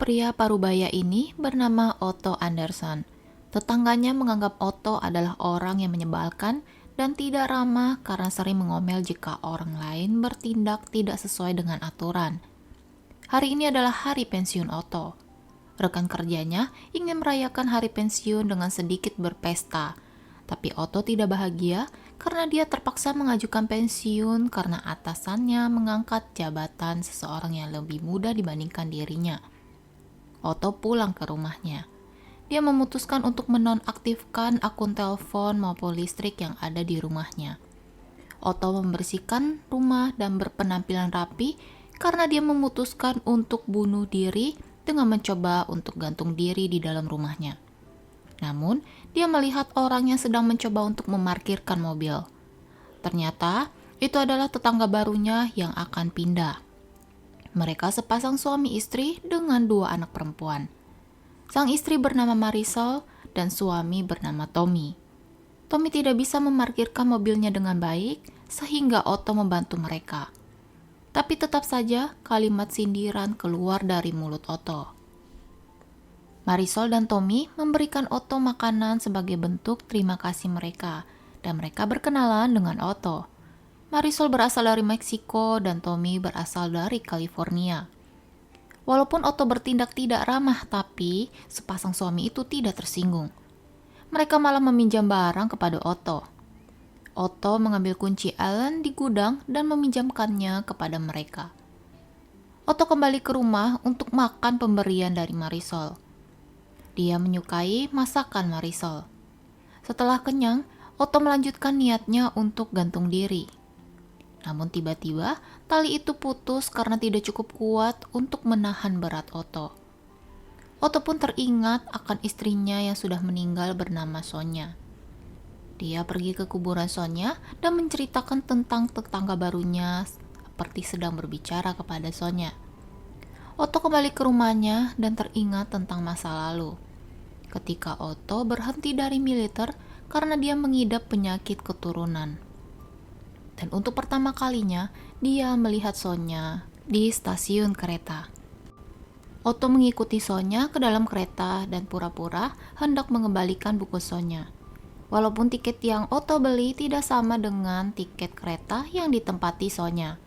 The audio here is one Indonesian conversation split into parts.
Pria parubaya ini bernama Otto Anderson. Tetangganya menganggap Otto adalah orang yang menyebalkan dan tidak ramah karena sering mengomel jika orang lain bertindak tidak sesuai dengan aturan. Hari ini adalah hari pensiun Otto. Rekan kerjanya ingin merayakan hari pensiun dengan sedikit berpesta, tapi Otto tidak bahagia karena dia terpaksa mengajukan pensiun karena atasannya mengangkat jabatan seseorang yang lebih muda dibandingkan dirinya. Otto pulang ke rumahnya. Dia memutuskan untuk menonaktifkan akun telepon maupun listrik yang ada di rumahnya. Otto membersihkan rumah dan berpenampilan rapi karena dia memutuskan untuk bunuh diri dengan mencoba untuk gantung diri di dalam rumahnya. Namun, dia melihat orang yang sedang mencoba untuk memarkirkan mobil. Ternyata, itu adalah tetangga barunya yang akan pindah. Mereka sepasang suami istri dengan 2 anak perempuan. Sang istri bernama Marisol dan suami bernama Tommy. Tommy tidak bisa memarkirkan mobilnya dengan baik, sehingga Otto membantu mereka. Tapi tetap saja kalimat sindiran keluar dari mulut Otto. Marisol dan Tommy memberikan Otto makanan sebagai bentuk terima kasih mereka, dan mereka berkenalan dengan Otto. Marisol berasal dari Meksiko dan Tommy berasal dari California. Walaupun Otto bertindak tidak ramah, tapi sepasang suami itu tidak tersinggung. Mereka malah meminjam barang kepada Otto. Otto mengambil kunci Allen di gudang dan meminjamkannya kepada mereka. Otto kembali ke rumah untuk makan pemberian dari Marisol. Dia menyukai masakan Marisol. Setelah kenyang, Otto melanjutkan niatnya untuk gantung diri. Namun tiba-tiba, tali itu putus karena tidak cukup kuat untuk menahan berat Otto. Otto pun teringat akan istrinya yang sudah meninggal bernama Sonya. Dia pergi ke kuburan Sonya dan menceritakan tentang tetangga barunya seperti sedang berbicara kepada Sonya. Otto kembali ke rumahnya dan teringat tentang masa lalu. Ketika Otto berhenti dari militer karena dia mengidap penyakit keturunan. Dan untuk pertama kalinya, dia melihat Sonya di stasiun kereta. Otto mengikuti Sonya ke dalam kereta dan pura-pura hendak mengembalikan buku Sonya. Walaupun tiket yang Otto beli tidak sama dengan tiket kereta yang ditempati Sonya.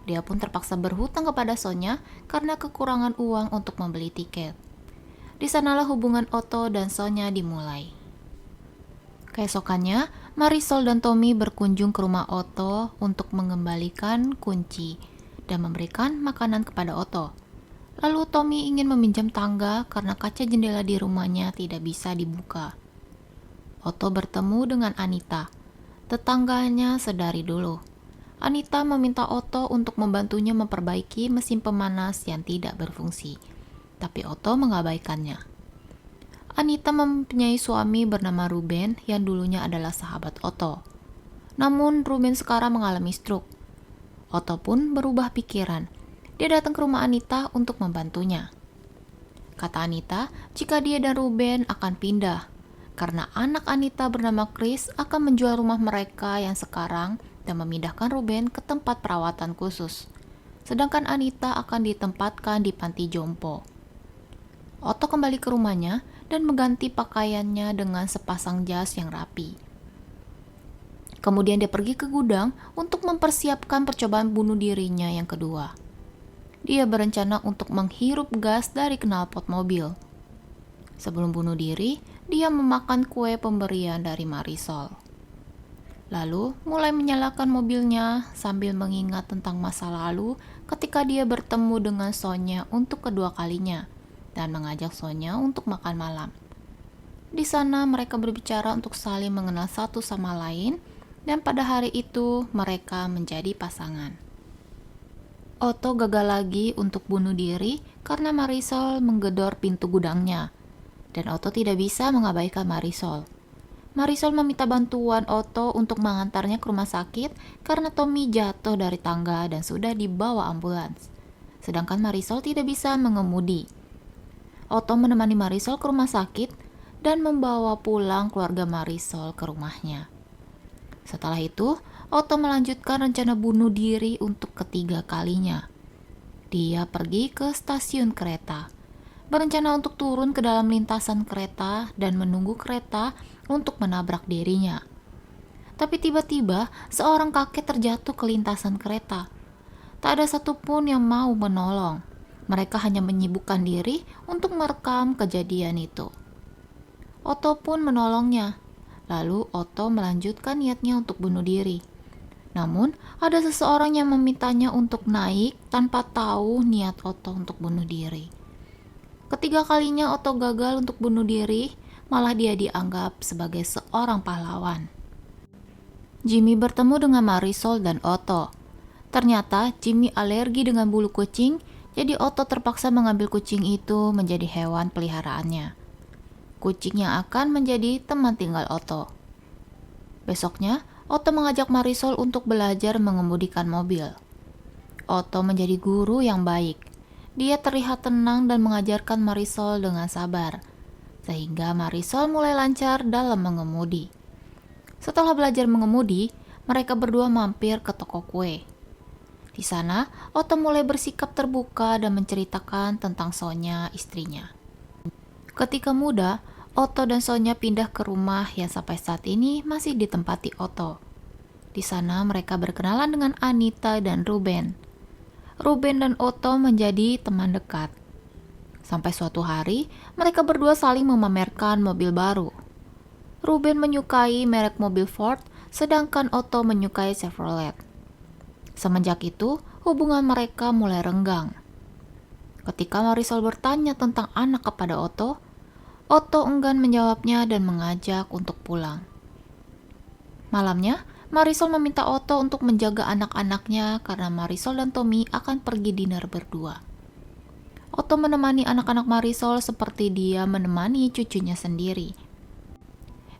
Dia pun terpaksa berhutang kepada Sonya karena kekurangan uang untuk membeli tiket. Di sanalah hubungan Otto dan Sonya dimulai. Keesokannya, Marisol dan Tommy berkunjung ke rumah Otto untuk mengembalikan kunci dan memberikan makanan kepada Otto. Lalu Tommy ingin meminjam tangga karena kaca jendela di rumahnya tidak bisa dibuka. Otto bertemu dengan Anita, tetangganya sedari dulu. Anita meminta Otto untuk membantunya memperbaiki mesin pemanas yang tidak berfungsi, tapi Otto mengabaikannya. Anita mempunyai suami bernama Ruben yang dulunya adalah sahabat Otto. Namun Ruben sekarang mengalami stroke. Otto pun berubah pikiran. Dia datang ke rumah Anita untuk membantunya. Kata Anita, jika dia dan Ruben akan pindah, karena anak Anita bernama Chris akan menjual rumah mereka yang sekarang dan memindahkan Ruben ke tempat perawatan khusus. Sedangkan Anita akan ditempatkan di panti jompo. Otto kembali ke rumahnya dan mengganti pakaiannya dengan sepasang jas yang rapi. Kemudian dia pergi ke gudang untuk mempersiapkan percobaan bunuh dirinya yang kedua. Dia berencana untuk menghirup gas dari knalpot mobil. Sebelum bunuh diri, dia memakan kue pemberian dari Marisol. Lalu mulai menyalakan mobilnya sambil mengingat tentang masa lalu ketika dia bertemu dengan Sonya untuk kedua kalinya dan mengajak Sonya untuk makan malam. Di sana mereka berbicara untuk saling mengenal satu sama lain dan pada hari itu mereka menjadi pasangan. Otto gagal lagi untuk bunuh diri karena Marisol menggedor pintu gudangnya. Dan Otto tidak bisa mengabaikan Marisol. Marisol meminta bantuan Otto untuk mengantarnya ke rumah sakit karena Tommy jatuh dari tangga dan sudah dibawa ambulans. Sedangkan Marisol tidak bisa mengemudi. Otto menemani Marisol ke rumah sakit dan membawa pulang keluarga Marisol ke rumahnya. Setelah itu, Otto melanjutkan rencana bunuh diri untuk ketiga kalinya. Dia pergi ke stasiun kereta. berencana untuk turun ke dalam lintasan kereta dan menunggu kereta untuk menabrak dirinya. Tapi tiba-tiba seorang kakek terjatuh ke lintasan kereta. Tak ada satupun yang mau menolong. Mereka hanya menyibukkan diri untuk merekam kejadian itu. Otto pun menolongnya. Lalu Otto melanjutkan niatnya untuk bunuh diri. Namun, ada seseorang yang memintanya untuk naik tanpa tahu niat Otto untuk bunuh diri. Ketiga kalinya Otto gagal untuk bunuh diri, malah dia dianggap sebagai seorang pahlawan. Jimmy bertemu dengan Marisol dan Otto. Ternyata Jimmy alergi dengan bulu kucing, jadi Otto terpaksa mengambil kucing itu menjadi hewan peliharaannya. Kucing yang akan menjadi teman tinggal Otto. Besoknya, Otto mengajak Marisol untuk belajar mengemudikan mobil. Otto menjadi guru yang baik. Dia terlihat tenang dan mengajarkan Marisol dengan sabar, sehingga Marisol mulai lancar dalam mengemudi. Setelah belajar mengemudi, mereka berdua mampir ke toko kue. Di sana, Otto mulai bersikap terbuka dan menceritakan tentang Sonya, istrinya. Ketika muda, Otto dan Sonya pindah ke rumah yang sampai saat ini masih ditempati Otto. Di sana mereka berkenalan dengan Anita dan Ruben. Ruben dan Otto menjadi teman dekat. Sampai suatu hari, mereka berdua saling memamerkan mobil baru. Ruben menyukai merek mobil Ford, sedangkan Otto menyukai Chevrolet. Semenjak itu, hubungan mereka mulai renggang. Ketika Marisol bertanya tentang anak kepada Otto enggan menjawabnya dan mengajak untuk pulang. Malamnya, Marisol meminta Otto untuk menjaga anak-anaknya karena Marisol dan Tommy akan pergi dinner berdua. Otto menemani anak-anak Marisol seperti dia menemani cucunya sendiri.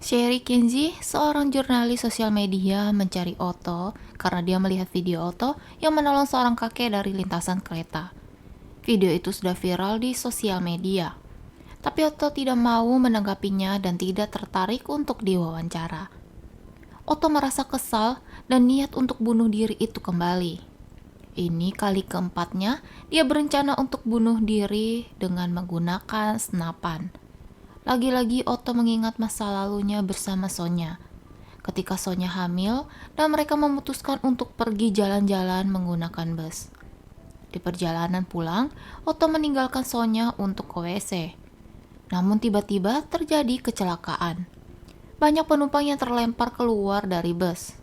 Sherry Kenzie, seorang jurnalis sosial media, mencari Otto karena dia melihat video Otto yang menolong seorang kakek dari lintasan kereta. Video itu sudah viral di sosial media. Tapi Otto tidak mau menanggapinya dan tidak tertarik untuk diwawancara. Otto merasa kesal dan niat untuk bunuh diri itu kembali. Ini kali keempatnya dia berencana untuk bunuh diri dengan menggunakan senapan. Lagi-lagi Otto mengingat masa lalunya bersama Sonya. Ketika Sonya hamil dan mereka memutuskan untuk pergi jalan-jalan menggunakan bus. Di perjalanan pulang, Otto meninggalkan Sonya untuk ke WC. Namun tiba-tiba terjadi kecelakaan. Banyak penumpang yang terlempar keluar dari bus.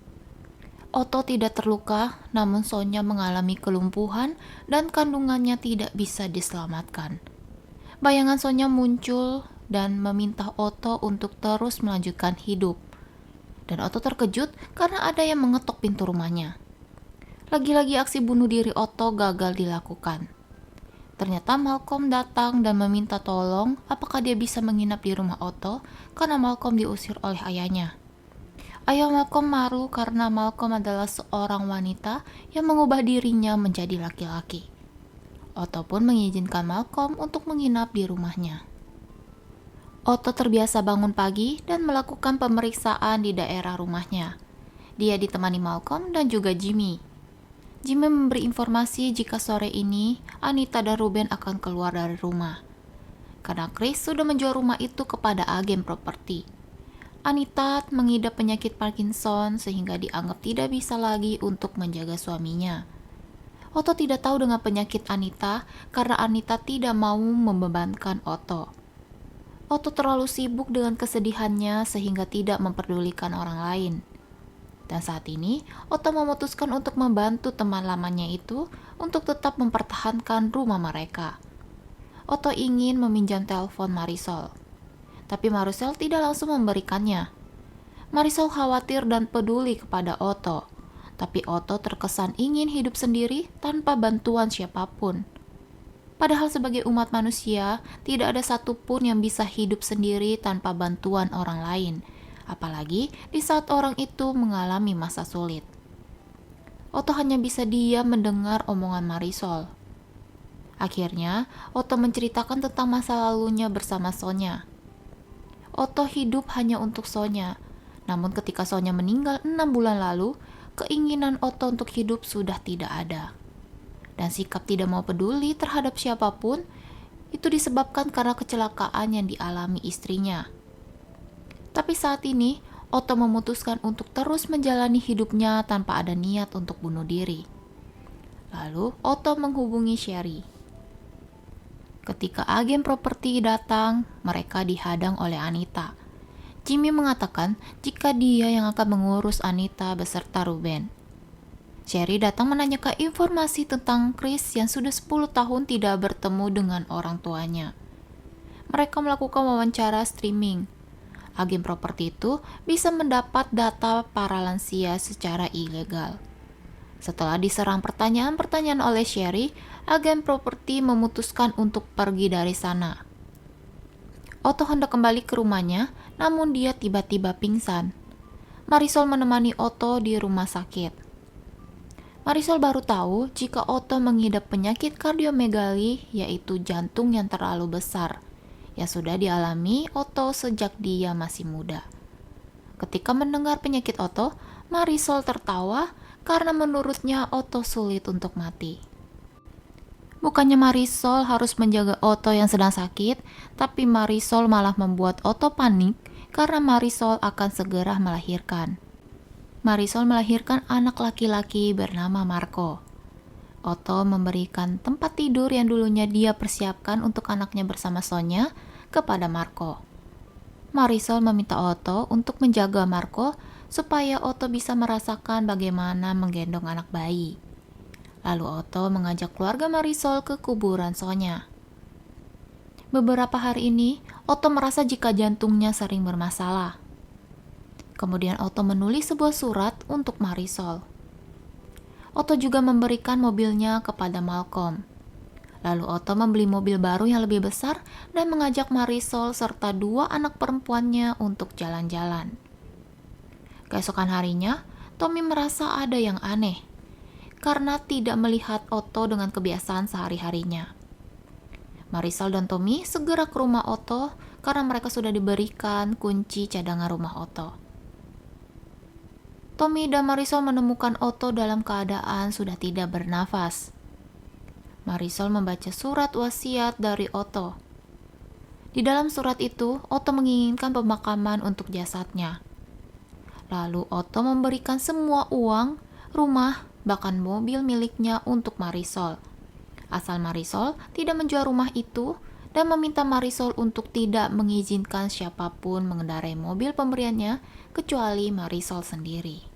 Otto tidak terluka, namun Sonya mengalami kelumpuhan dan kandungannya tidak bisa diselamatkan. Bayangan Sonya muncul dan meminta Otto untuk terus melanjutkan hidup. Dan Otto terkejut karena ada yang mengetok pintu rumahnya. Lagi-lagi aksi bunuh diri Otto gagal dilakukan. Ternyata Malcolm datang dan meminta tolong apakah dia bisa menginap di rumah Otto karena Malcolm diusir oleh ayahnya. Ayah Malcolm malu karena Malcolm adalah seorang wanita yang mengubah dirinya menjadi laki-laki. Otto pun mengizinkan Malcolm untuk menginap di rumahnya. Otto terbiasa bangun pagi dan melakukan pemeriksaan di daerah rumahnya. Dia ditemani Malcolm dan juga Jimmy. Jimmy memberi informasi jika sore ini Anita dan Ruben akan keluar dari rumah. Karena Chris sudah menjual rumah itu kepada agen properti. Anita mengidap penyakit Parkinson sehingga dianggap tidak bisa lagi untuk menjaga suaminya. Otto tidak tahu dengan penyakit Anita karena Anita tidak mau membebankan Otto. Otto terlalu sibuk dengan kesedihannya sehingga tidak memperdulikan orang lain. Dan saat ini, Otto memutuskan untuk membantu teman lamanya itu untuk tetap mempertahankan rumah mereka. Otto ingin meminjam telepon Marisol. Tapi Marisol tidak langsung memberikannya. Marisol khawatir dan peduli kepada Otto. Tapi Otto terkesan ingin hidup sendiri tanpa bantuan siapapun. Padahal sebagai umat manusia, tidak ada satupun yang bisa hidup sendiri tanpa bantuan orang lain. Apalagi di saat orang itu mengalami masa sulit. Otto hanya bisa diam mendengar omongan Marisol. Akhirnya, Otto menceritakan tentang masa lalunya bersama Sonya. Otto hidup hanya untuk Sonya. Namun ketika Sonya meninggal 6 bulan lalu, keinginan Otto untuk hidup sudah tidak ada. Dan sikap tidak mau peduli terhadap siapapun Itu disebabkan karena kecelakaan yang dialami istrinya. Tapi saat ini, Otto memutuskan untuk terus menjalani hidupnya tanpa ada niat untuk bunuh diri. Lalu, Otto menghubungi Sherry. Ketika agen properti datang, mereka dihadang oleh Anita. Jimmy mengatakan jika dia yang akan mengurus Anita beserta Ruben. Sherry datang menanyakan informasi tentang Chris yang sudah 10 tahun tidak bertemu dengan orang tuanya. Mereka melakukan wawancara streaming. Agen properti itu bisa mendapat data para lansia secara ilegal. Setelah diserang pertanyaan-pertanyaan oleh Sherry, agen properti memutuskan untuk pergi dari sana. Otto hendak kembali ke rumahnya, namun dia tiba-tiba pingsan. Marisol menemani Otto di rumah sakit. Marisol baru tahu jika Otto mengidap penyakit kardiomegali, yaitu jantung yang terlalu besar, yang sudah dialami Otto sejak dia masih muda. Ketika mendengar penyakit Otto, Marisol tertawa karena menurutnya Otto sulit untuk mati. Bukannya Marisol harus menjaga Otto yang sedang sakit, tapi Marisol malah membuat Otto panik karena Marisol akan segera melahirkan. Marisol melahirkan anak laki-laki bernama Marco. Otto memberikan tempat tidur yang dulunya dia persiapkan untuk anaknya bersama Sonya kepada Marco. Marisol meminta Otto untuk menjaga Marco supaya Otto bisa merasakan bagaimana menggendong anak bayi. Lalu Otto mengajak keluarga Marisol ke kuburan Sonya. Beberapa hari ini, Otto merasa jika jantungnya sering bermasalah. Kemudian Otto menulis sebuah surat untuk Marisol. Otto juga memberikan mobilnya kepada Malcolm. Lalu Otto membeli mobil baru yang lebih besar dan mengajak Marisol serta 2 anak perempuannya untuk jalan-jalan. Keesokan harinya, Tommy merasa ada yang aneh karena tidak melihat Otto dengan kebiasaan sehari-harinya. Marisol dan Tommy segera ke rumah Otto karena mereka sudah diberikan kunci cadangan rumah Otto. Tommy dan Marisol menemukan Otto dalam keadaan sudah tidak bernafas. Marisol membaca surat wasiat dari Otto. Di dalam surat itu, Otto menginginkan pemakaman untuk jasadnya. Lalu Otto memberikan semua uang, rumah, bahkan mobil miliknya untuk Marisol. Asal Marisol tidak menjual rumah itu dan meminta Marisol untuk tidak mengizinkan siapapun mengendarai mobil pemberiannya kecuali Marisol sendiri.